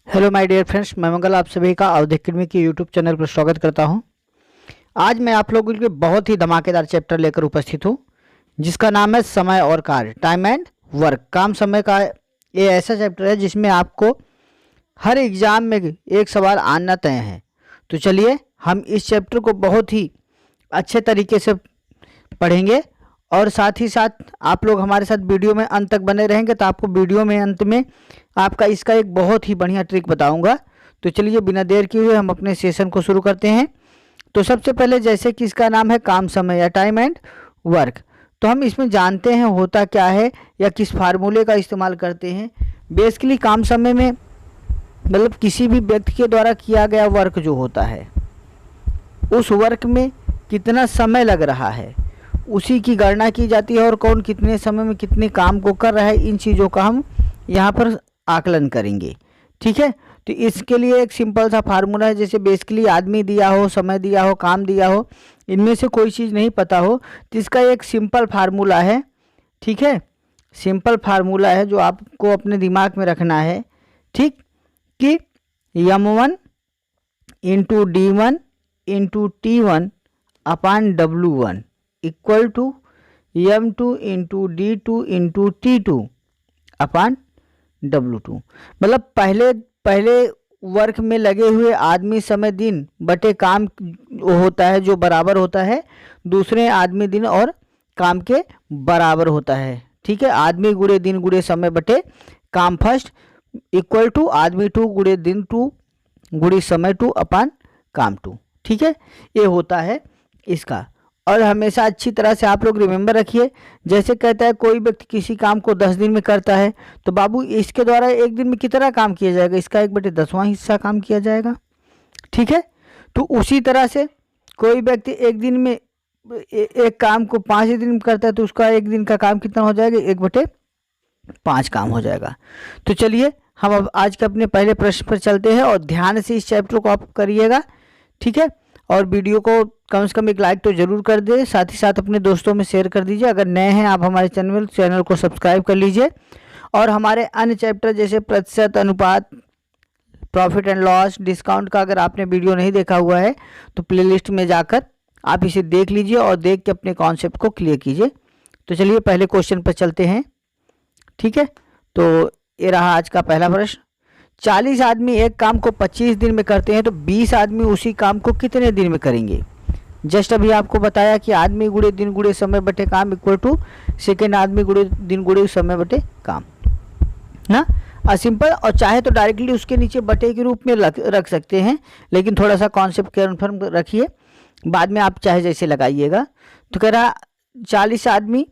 Hello my dear friends, मैं मंगल आप सभी का अवधि अकेडमी के यूट्यूब चैनल पर स्वागत करता हूं। आज मैं आप लोगों के लिए बहुत ही धमाकेदार चैप्टर लेकर उपस्थित हूं, जिसका नाम है समय और कार्य, टाइम एंड वर्क। काम समय का ये ऐसा चैप्टर है जिसमें आपको हर एग्जाम में एक सवाल आना तय है। तो चलिए हम इस चैप्टर को बहुत ही अच्छे तरीके से पढ़ेंगे और साथ ही साथ आप लोग हमारे साथ वीडियो में अंत तक बने रहेंगे, तो आपको वीडियो में अंत में आपका इसका एक बहुत ही बढ़िया ट्रिक बताऊंगा। तो चलिए बिना देर किए हुए हम अपने सेशन को शुरू करते हैं। तो सबसे पहले जैसे कि इसका नाम है काम समय या टाइम एंड वर्क, तो हम इसमें जानते हैं होता क्या है या किस फार्मूले का इस्तेमाल करते हैं। बेसिकली काम समय में मतलब किसी भी व्यक्ति के द्वारा किया गया वर्क जो होता है, उस वर्क में कितना समय लग रहा है उसी की गणना की जाती है, और कौन कितने समय में कितने काम को कर रहा है, इन चीज़ों का हम यहाँ पर आकलन करेंगे। ठीक है, तो इसके लिए एक सिंपल सा फार्मूला है। जैसे बेसिकली आदमी दिया हो, समय दिया हो, काम दिया हो, इनमें से कोई चीज़ नहीं पता हो, तो इसका एक सिंपल फार्मूला है। ठीक है, सिंपल फार्मूला है जो आपको अपने दिमाग में रखना है। ठीक, कि m1 into d1 into t1 upon w1 equal to m2 into d2 into t2 upon w2। मतलब पहले वर्क में लगे हुए आदमी समय दिन बटे काम होता है जो बराबर होता है दूसरे आदमी दिन और काम के बराबर होता है। ठीक है, आदमी गुणे दिन गुणे समय बटे काम फर्स्ट इक्वल टू आदमी टू गुणे दिन टू गुणे समय टू अपान काम टू। ठीक है, ये होता है इसका। और हमेशा अच्छी तरह से आप लोग रिमेंबर रखिए, जैसे कहता है कोई व्यक्ति किसी काम को 10 दिन में करता है, तो बाबू इसके द्वारा एक दिन में कितना काम किया जाएगा, इसका 1/10वां हिस्सा काम किया जाएगा। ठीक है, तो उसी तरह से कोई व्यक्ति एक दिन में एक काम को 5 दिन में करता है, तो उसका एक दिन का काम कितना हो जाएगा, 1/5 काम हो जाएगा। तो चलिए हम अब आज के अपने पहले प्रश्न पर चलते हैं और ध्यान से इस चैप्टर को आप करिएगा। ठीक है, और वीडियो को कम से कम एक लाइक तो जरूर कर दे, साथ ही साथ अपने दोस्तों में शेयर कर दीजिए। अगर नए हैं आप हमारे चैनल को सब्सक्राइब कर लीजिए, और हमारे अन्य चैप्टर जैसे प्रतिशत अनुपात, प्रॉफिट एंड लॉस, डिस्काउंट का अगर आपने वीडियो नहीं देखा हुआ है तो प्लेलिस्ट में जाकर आप इसे देख लीजिए और देख के अपने कॉन्सेप्ट को क्लियर कीजिए। तो चलिए पहले क्वेश्चन पर चलते हैं। ठीक है, तो ये रहा आज का पहला प्रश्न। 40 आदमी एक काम को 25 दिन में करते हैं, तो 20 आदमी उसी काम को कितने दिन में करेंगे। जस्ट अभी आपको बताया कि आदमी गुणे दिन गुणे समय बटे काम इक्वल टू सेकेंड आदमी गुणे दिन गुणे समय बटे काम ना, सिंपल। और चाहे तो डायरेक्टली उसके नीचे बटे के रूप में रख सकते हैं, लेकिन थोड़ा सा कॉन्सेप्ट कन्फर्म रखिए, बाद में आप चाहे जैसे लगाइएगा। तो कह रहा 40 आदमी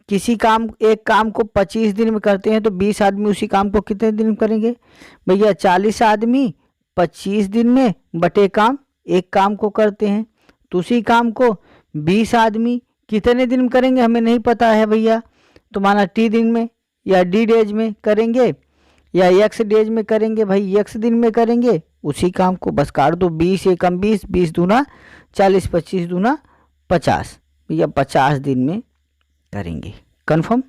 किसी काम एक काम को 25 दिन में करते हैं, तो 20 आदमी उसी काम को कितने दिन में करेंगे। भैया 40 आदमी 25 दिन में बटे काम एक काम को करते हैं, तो उसी काम को 20 आदमी कितने दिन में करेंगे हमें नहीं पता है भैया। तो माना टी दिन में या डी डेज में करेंगे या एक्स डेज में करेंगे, भाई एक्स दिन में करेंगे उसी काम को, बस काट दो। 20 एकम 20, 20 दूना 40, 25 दूना 50, भैया 50 दिन में करेंगे। कंफर्म।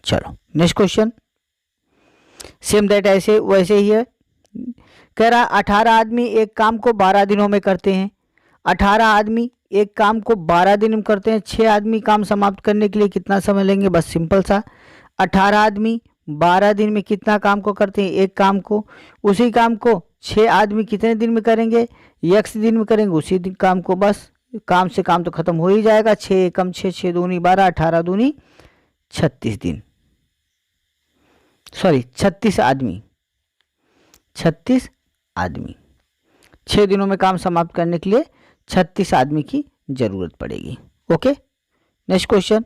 चलो नेक्स्ट क्वेश्चन, सेम दैट ऐसे वैसे ही है। कह रहा 18 आदमी एक काम को 12 दिनों में करते हैं। 18 आदमी एक काम को 12 दिन में करते हैं, 6 आदमी काम समाप्त करने के लिए कितना समय लेंगे। बस सिंपल सा, 18 आदमी 12 दिन में कितना काम को करते हैं, एक काम को। उसी काम को 6 आदमी कितने दिन में करेंगे, एक्स दिन में करेंगे उसी दिन काम को। बस काम से काम तो खत्म हो ही जाएगा। 6 एकम 6, 6 दूनी 12, 18 दूनी 36 दिन, सॉरी 36 आदमी, 36 आदमी 6 दिनों में काम समाप्त करने के लिए 36 आदमी की जरूरत पड़ेगी। Okay, next question.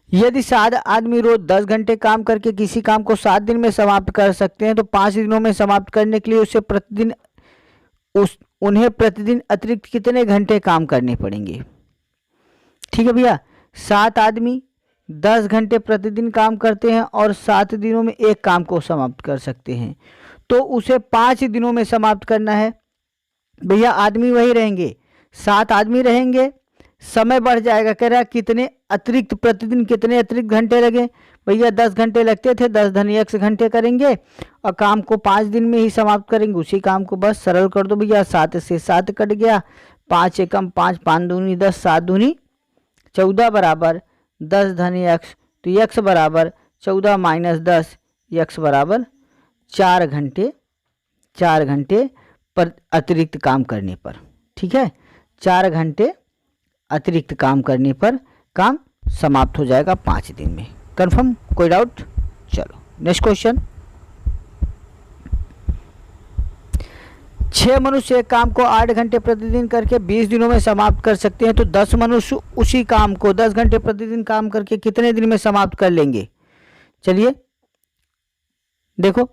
यदि 7 आदमी रोज 10 घंटे काम करके किसी काम को 7 दिन में समाप्त कर सकते हैं, तो 5 दिनों में समाप्त करने के लिए उन्हें प्रतिदिन अतिरिक्त कितने घंटे काम करने पड़ेंगे। ठीक है भैया, 7 आदमी 10 घंटे प्रतिदिन काम करते हैं और 7 दिनों में एक काम को समाप्त कर सकते हैं, तो उसे 5 दिनों में समाप्त करना है। भैया आदमी वही रहेंगे, 7 आदमी रहेंगे, समय बढ़ जाएगा। कह रहा है कितने अतिरिक्त प्रतिदिन कितने अतिरिक्त घंटे लगे, भैया 10 घंटे लगते थे, 10 धन x घंटे करेंगे और काम को 5 दिन में ही समाप्त करेंगे। उसी काम को बस सरल कर दो भैया, 7 से 7 कट गया, 5 एकम 5, 5 दूनी 10, 7 दूनी 14 बराबर 10 धन x। तो x बराबर 14 माइनस 10, x बराबर 4 घंटे, 4 घंटे पर अतिरिक्त काम करने पर। ठीक है, 4 घंटे अतिरिक्त काम करने पर काम समाप्त हो जाएगा 5 दिन में। कंफर्म, कोई डाउट? चलो नेक्स्ट क्वेश्चन। 6 मनुष्य एक काम को 8 घंटे प्रतिदिन करके 20 दिनों में समाप्त कर सकते हैं, तो 10 मनुष्य उसी काम को 10 घंटे प्रतिदिन काम करके कितने दिन में समाप्त कर लेंगे? चलिए देखो,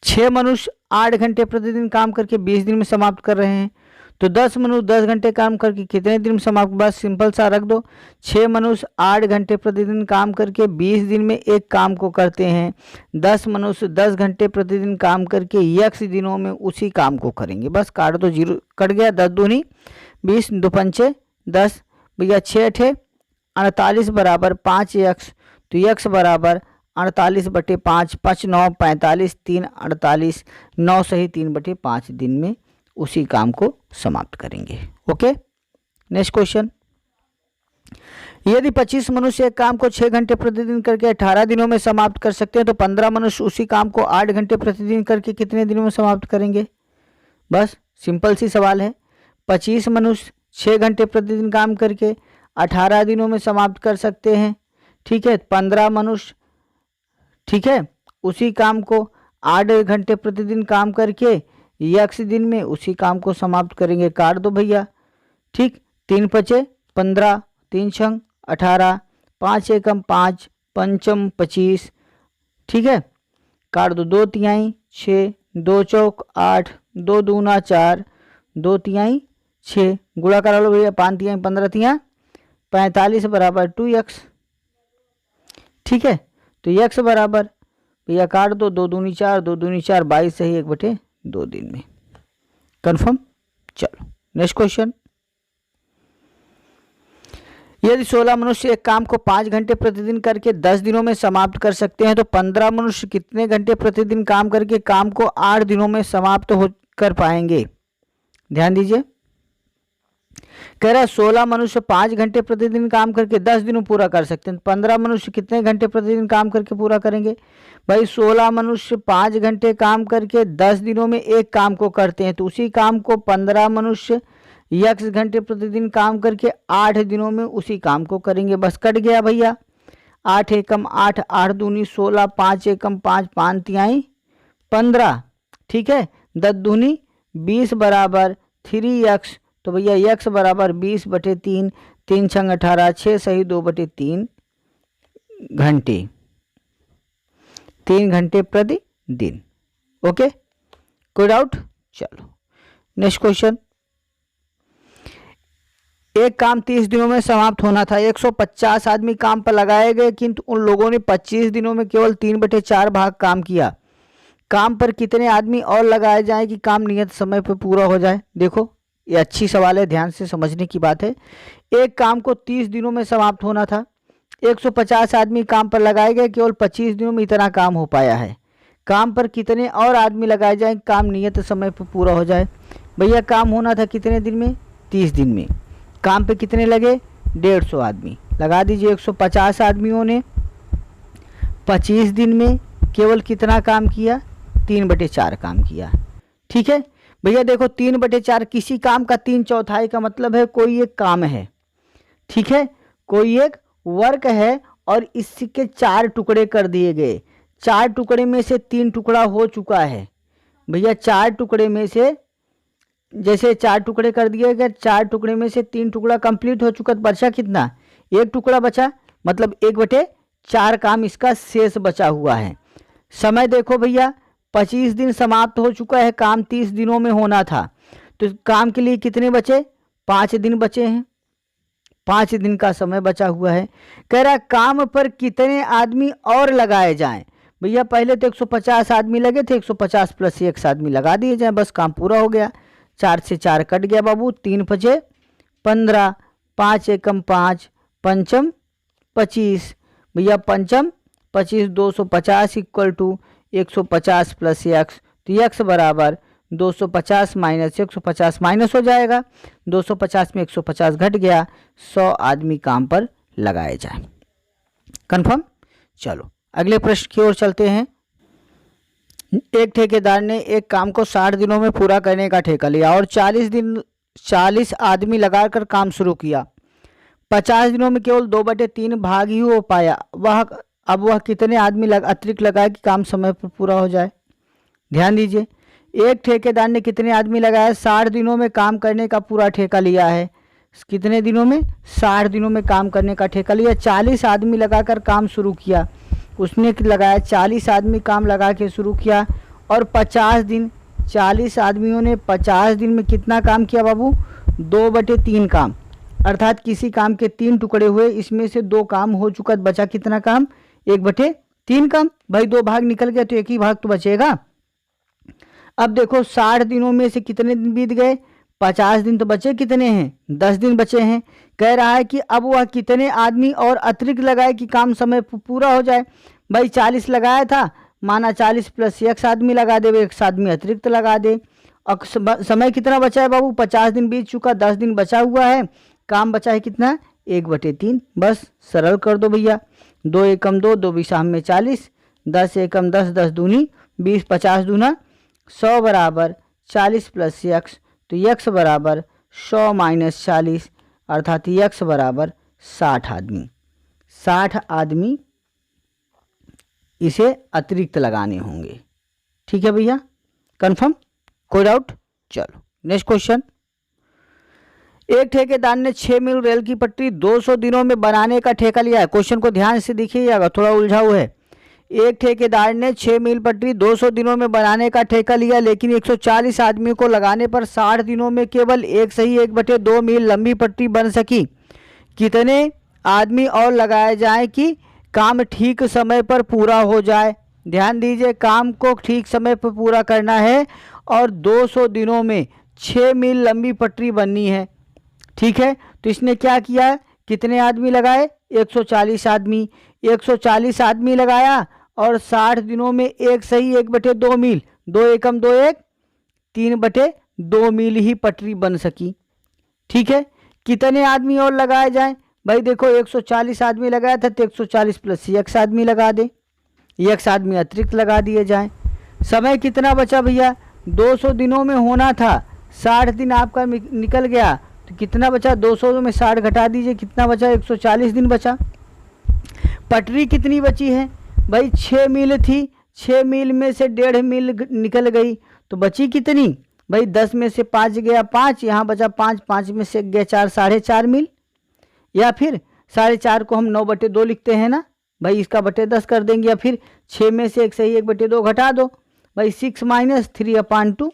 6 मनुष्य 8 घंटे प्रतिदिन काम करके 20 दिन में समाप्त कर रहे हैं, तो 10 मनुष्य 10 घंटे काम करके कितने दिन में समाप्त? बस सिंपल सा रख दो, 6 मनुष्य 8 घंटे प्रतिदिन काम करके 20 दिन में एक काम को करते हैं, 10 मनुष्य 10 घंटे प्रतिदिन काम करके x दिनों में उसी काम को करेंगे। बस काट दो, जीरो कट गया, 10 दूनी 20, 2 पंचे 10, भैया 6 अठे 48 बराबर 5x। तो x बराबर 48/5, 5 9 45, 3 48, 9 सही 3/5 दिन में उसी काम को समाप्त करेंगे। Okay, next question. यदि 25 मनुष्य एक काम को 6 घंटे प्रतिदिन करके 18 दिनों में समाप्त कर सकते हैं, तो 15 मनुष्य उसी काम को 8 घंटे प्रतिदिन करके कितने दिनों में समाप्त करेंगे? बस सिंपल सी सवाल है। 25 मनुष्य 6 घंटे प्रतिदिन काम करके 18 दिनों में समाप्त कर सकते हैं। ठीक है, 15 मनुष्य, ठीक है, उसी काम को 8 घंटे प्रतिदिन काम करके x दिन में उसी काम को समाप्त करेंगे। काट दो भैया, ठीक, 3 पचे 15, 3 छंग 18, 5 एकम 5, पंचम 25, ठीक है, काट दो, 2 तिहाई 6, 2 चौक 8, 2 दूना 4, 2 तिहाई 6, गुणा करा लो भैया, 5 तिहाई 15 तिहा 45 बराबर 2x। ठीक है, तो x बराबर भैया काट दो, 2 दूनी 4, 2 दूनी 4, 22 सही 1/2 दिन में। कंफर्म। चलो नेक्स्ट क्वेश्चन। यदि 16 मनुष्य एक काम को 5 घंटे प्रतिदिन करके 10 दिनों में समाप्त कर सकते हैं, तो 15 मनुष्य कितने घंटे प्रतिदिन काम करके काम को 8 दिनों में समाप्त हो कर पाएंगे? ध्यान दीजिए, कह रहा है 16 मनुष्य 5 घंटे प्रतिदिन काम करके 10 दिनों पूरा कर सकते हैं, 15 मनुष्य कितने घंटे प्रतिदिन काम करके पूरा करेंगे? भाई 16 मनुष्य 5 घंटे काम करके 10 दिनों में एक काम को करते हैं, तो उसी काम को 15 मनुष्य x घंटे प्रतिदिन काम करके 8 दिनों में उसी काम को करेंगे। बस कट गया भैया, 8 एकम 8, 8 दूनी 16, 5 एकम 5, 5 तिहाई 15, ठीक है, 10 दूनी 20 बराबर 3x। तो भैया x बराबर 20/3, 3 छंग 18, 6 सही 2/3 घंटे, 3 घंटे प्रतिदिन। ओके, कोई डाउट? चलो नेक्स्ट क्वेश्चन। एक काम 30 दिनों में समाप्त होना था, 150 आदमी काम पर लगाए गए, किंतु उन लोगों ने 25 दिनों में केवल 3/4 भाग काम किया। काम पर कितने आदमी और लगाए जाएं कि काम नियत समय पर पूरा हो जाए? देखो ये अच्छी सवाल है, ध्यान से समझने की बात है। एक काम को 30 दिनों में समाप्त होना था, 150 आदमी काम पर लगाए गए, केवल 25 दिनों में इतना काम हो पाया है। काम पर कितने और आदमी लगाए जाएं काम नियत समय पर पूरा हो जाए? भैया काम होना था कितने दिन में? 30 दिन में। काम पे कितने लगे? 150 आदमी। लगा दीजिए, 150 आदमियों ने 25 दिन में केवल कितना काम किया? 3/4 काम किया। ठीक है भैया, देखो 3/4 किसी काम का 3/4 का मतलब है कोई एक काम है, ठीक है, कोई एक वर्क है और इसके 4 टुकड़े कर दिए गए। 4 टुकड़े में से 3 टुकड़ा हो चुका है भैया। 4 टुकड़े में से जैसे 4 टुकड़े कर दिए गए, 4 टुकड़े में से 3 टुकड़ा कंप्लीट हो चुका, तो बचा कितना? 1 टुकड़ा बचा, मतलब 1/4 काम इसका शेष बचा हुआ है। समय देखो भैया, 25 दिन समाप्त हो चुका है, काम 30 दिनों में होना था, तो काम के लिए कितने बचे? 5 दिन बचे हैं, 5 दिन का समय बचा हुआ है। कह रहा काम पर कितने आदमी और लगाए जाएं? भैया पहले तो 150 आदमी लगे थे, 150 + 1 आदमी लगा दिए जाए, बस काम पूरा हो गया। 4 से 4 कट गया बाबू, 3 पचे 15, 5 एकम 5, पंचम 25 भैया, पंचम 25, 250 इक्वल टू 150 प्लस एक्स। तो एक्स बराबर 250 माइनस 150 माइनस हो जाएगा, 250 में 150 घट गया, 100 आदमी काम पर लगाए जाए। कंफर्म। चलो अगले प्रश्न की ओर चलते हैं। एक ठेकेदार ने एक काम को 60 दिनों में पूरा करने का ठेका लिया और 40 आदमी लगाकर काम शुरू किया। 50 दिनों में केवल 2/3 भाग ही हो पाया। वह कितने आदमी अतिरिक्त लगाए कि काम समय पर पूरा हो जाए? ध्यान दीजिए, एक ठेकेदार ने कितने आदमी लगाए? 60 दिनों में काम करने का पूरा ठेका लिया है। कितने दिनों में? 60 दिनों में काम करने का ठेका लिया। 40 आदमी लगाकर काम शुरू किया। उसने लगाया 40 आदमी काम लगा के शुरू किया और 50 दिन, 40 आदमियों ने 50 दिन में कितना काम किया बाबू? 2/3 काम, अर्थात किसी काम के 3 टुकड़े हुए, इसमें से 2 काम हो चुका, बचा कितना काम? 1/3 काम। भाई 2 भाग निकल गया तो 1 ही भाग तो बचेगा। अब देखो 60 दिनों में से कितने दिन बीत गए? 50 दिन तो बचे, कितने हैं? 10 दिन बचे हैं। कह रहा है कि अब वह कितने आदमी और अतिरिक्त लगाए कि काम समय पूरा हो जाए। भाई 40 लगाया था, माना 40 प्लस x आदमी लगा दे, 1 आदमी अतिरिक्त लगा दे। और समय कितना बचा है बाबू? 50 दिन बीत चुका, 10 दिन बचा हुआ है, काम बचा है कितना? 1/3। बस सरल कर दो भैया, 2 एकम 2, 2 बीसाम में 40, 10 एकम 10, 10 दूनी 20, 50 दूना 100 बराबर 40 प्लस x। तो x बराबर 100 माइनस 40, अर्थात x बराबर 60 आदमी। 60 आदमी इसे अतिरिक्त लगाने होंगे। ठीक है भैया, कंफर्म? कोई डाउट? चलो नेक्स्ट क्वेश्चन। एक ठेकेदार ने 6 मील रेल की पटरी 200 दिनों में बनाने का ठेका लिया है। क्वेश्चन को ध्यान से देखिएगा, थोड़ा उलझाऊ है। एक ठेकेदार ने 6 मील पटरी 200 दिनों में बनाने का ठेका लिया, लेकिन 140 आदमियों को लगाने पर 60 दिनों में केवल 1/2 मील लंबी पटरी बन सकी। कितने आदमी और लगाए जाएं कि काम ठीक समय पर पूरा हो जाए? ध्यान दीजिए, काम को ठीक समय पर पूरा करना है और 200 दिनों में 6 मील लंबी पटरी बननी है। ठीक है, तो इसने क्या किया? कितने आदमी लगाए? 140 आदमी। 140 आदमी लगाया और 60 दिनों में 1/2 मील, 2 एकम 2 1, 3/2 मील ही पटरी बन सकी। ठीक है, कितने आदमी और लगाए जाएं? भाई देखो 140 आदमी लगाया था तो 140 प्लस x आदमी लगा दे, x आदमी अतिरिक्त लगा दिए जाएं। समय कितना बचा भैया? 200 दिनों में होना था, 60 दिन आपका निकल गया, तो कितना बचा? 200 में 60 घटा दीजिए, कितना बचा? 140 दिन बचा। पटरी कितनी बची है? भाई 6 मील थी, 6 मील में से 1.5 मील निकल गई, तो बची कितनी? भाई 10 में से 5 गया 5, यहाँ बचा 5, 5 में से गया 4, 4.5 मील। या फिर 4.5 को हम 9/2 लिखते हैं ना भाई, इसका 10 कर देंगे। या फिर 6 में से 1/2 घटा दो भाई, 6 माइनस 3/2,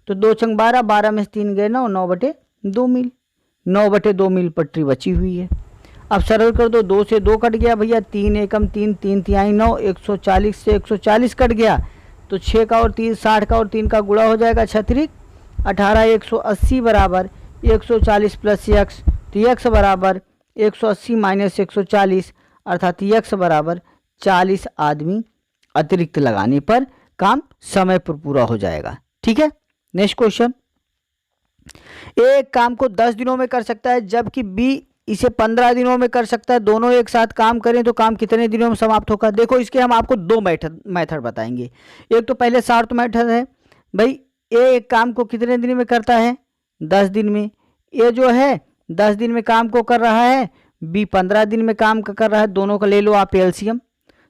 तो 2 छंग 12, 12 में से 3 गए 9, 9/2 मील। 9/2 मील पटरी बची हुई है। अब सरल कर दो, 2 से 2 कट गया भैया, 3 एकम 3, 3 तिहाई 9, 140 से 140 कट गया, तो 6 का और 3, 60 का और 3 का गुणा हो जाएगा 36, 18, 180 बराबर 140 प्लस x। तो x बराबर 180 माइनस 140, अर्थात x बराबर 40 आदमी अतिरिक्त लगाने पर काम समय पर पूरा हो जाएगा। ठीक है, नेक्स्ट क्वेश्चन। एक काम को 10 दिनों में कर सकता है, जबकि B इसे 15 दिनों में कर सकता है। दोनों एक साथ काम करें तो काम कितने दिनों में समाप्त होगा? देखो इसके हम आपको 2 मेथड बताएंगे। एक तो पहले शॉर्ट मेथड है, भाई ए एक काम को कितने दिन में करता है? 10 दिन में। ये जो है 10 दिन में काम को कर रहा है, B 15 दिन में काम कर रहा है। दोनों का ले लो आप एलसीएम,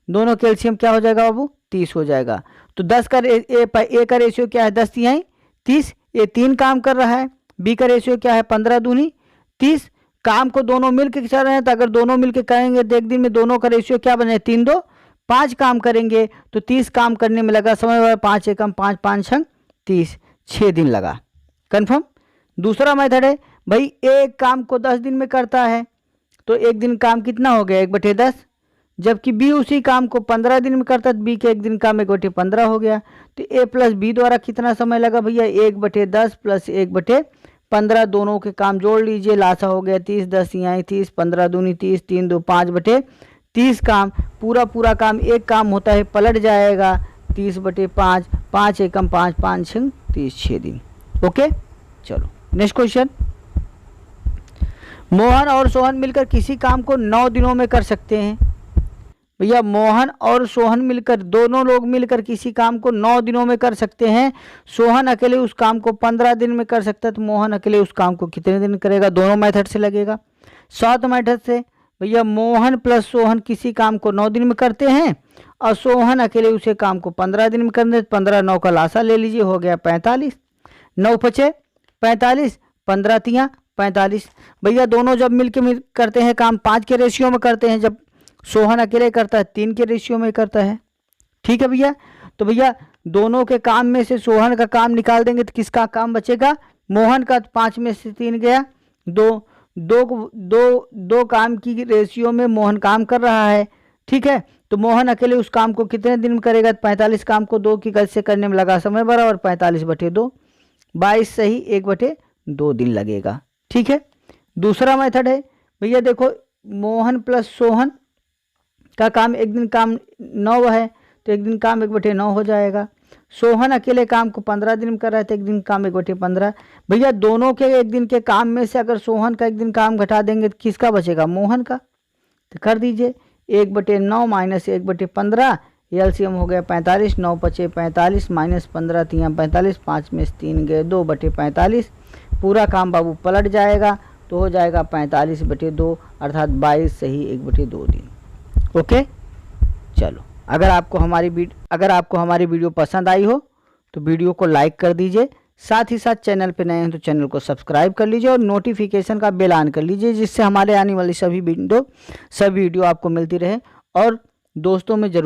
दोनों का एलसीएम क्या हो जाएगा बाबू? 30 हो जाएगा। तो 10 का ए का रेशियो क्या है? 10 तिहाई 30। ये 3 काम कर रहा है। B का रेशियो क्या है? 15 दूनी 30। काम को दोनों मिलकर कर रहे हैं, तो अगर दोनों मिलकर करेंगे तो एक दिन में दोनों का रेशियो क्या बने? 3 2 5 काम करेंगे, तो 30 काम करने में लगा समय 5 एकम 5, 5 छंग 30, 6 दिन लगा। कन्फर्म। दूसरा मेथड है, भाई एक काम को 10 दिन में करता है, तो एक दिन काम कितना हो गया? 1/10। जबकि बी उसी काम को 15 दिन में करता, तो बी के 1 दिन काम 1/15 हो गया। तो ए प्लस बी द्वारा कितना समय लगा भैया, 1/10 प्लस 1/15, दोनों के काम जोड़ लीजिए, लासा हो गया 30, 10 यहाँ 30, 15 दूनी 30, 3 2 5/30 काम। पूरा काम एक काम होता है, पलट जाएगा 30/5, 5 एकम 5, 5 6 30, 6 दिन। ओके, चलो नेक्स्ट क्वेश्चन। मोहन और सोहन मिलकर किसी काम को 9 दिनों में कर सकते हैं। भैया मोहन और सोहन मिलकर, दोनों लोग मिलकर किसी काम को 9 दिनों में कर सकते हैं। सोहन अकेले उस काम को 15 दिन में कर सकता है, तो मोहन अकेले उस काम को कितने दिन करेगा? दोनों मेथड से लगेगा। शॉर्ट मेथड से भैया मोहन प्लस सोहन किसी काम को 9 दिन में करते हैं और सोहन अकेले उसे काम को 15 दिन में करते, 15 9 का लासा ले लीजिए, हो गया 45, 9 5 45, 15 3 45। भैया दोनों जब मिलकर करते हैं काम 5 के रेशियो में करते हैं, जब सोहन अकेले करता है 3 के रेशियो में करता है। ठीक है भैया, तो भैया दोनों के काम में से सोहन का काम निकाल देंगे तो किसका काम बचेगा? मोहन का। 5 में से 3 गया, 2 काम की रेशियो में मोहन काम कर रहा है। ठीक है, तो मोहन अकेले उस काम को कितने दिन में करेगा? 45 काम को 2 की गति से करने में लगा समय बराबर 45/2, 22 सही 1/2 दिन लगेगा। ठीक है, दूसरा मेथड है भैया, देखो मोहन प्लस सोहन का काम 1 दिन काम 9 है, तो 1 दिन काम 1/9 हो जाएगा। सोहन अकेले काम को 15 दिन में कर रहा है, तो 1 दिन काम 1/15। भैया दोनों के 1 दिन के काम में से अगर सोहन का 1 दिन काम घटा देंगे तो किसका बचेगा? मोहन का। तो कर दीजिए 1/9 माइनस 1/15, एलसीएम हो गया 45, 9 5 45 माइनस 15 3 45, 5 में से 3 गए 2/45। पूरा काम बाबू पलट जाएगा, तो हो जाएगा 45/2 अर्थात 22 सही 1/2 दिन। ओके, चलो अगर आपको हमारी वीडियो पसंद आई हो तो वीडियो को लाइक कर दीजिए, साथ ही साथ चैनल पे नए हैं तो चैनल को सब्सक्राइब कर लीजिए और नोटिफिकेशन का बेल ऑन कर लीजिए, जिससे हमारे आने वाली सभी वीडियो आपको मिलती रहे। और दोस्तों में जरूर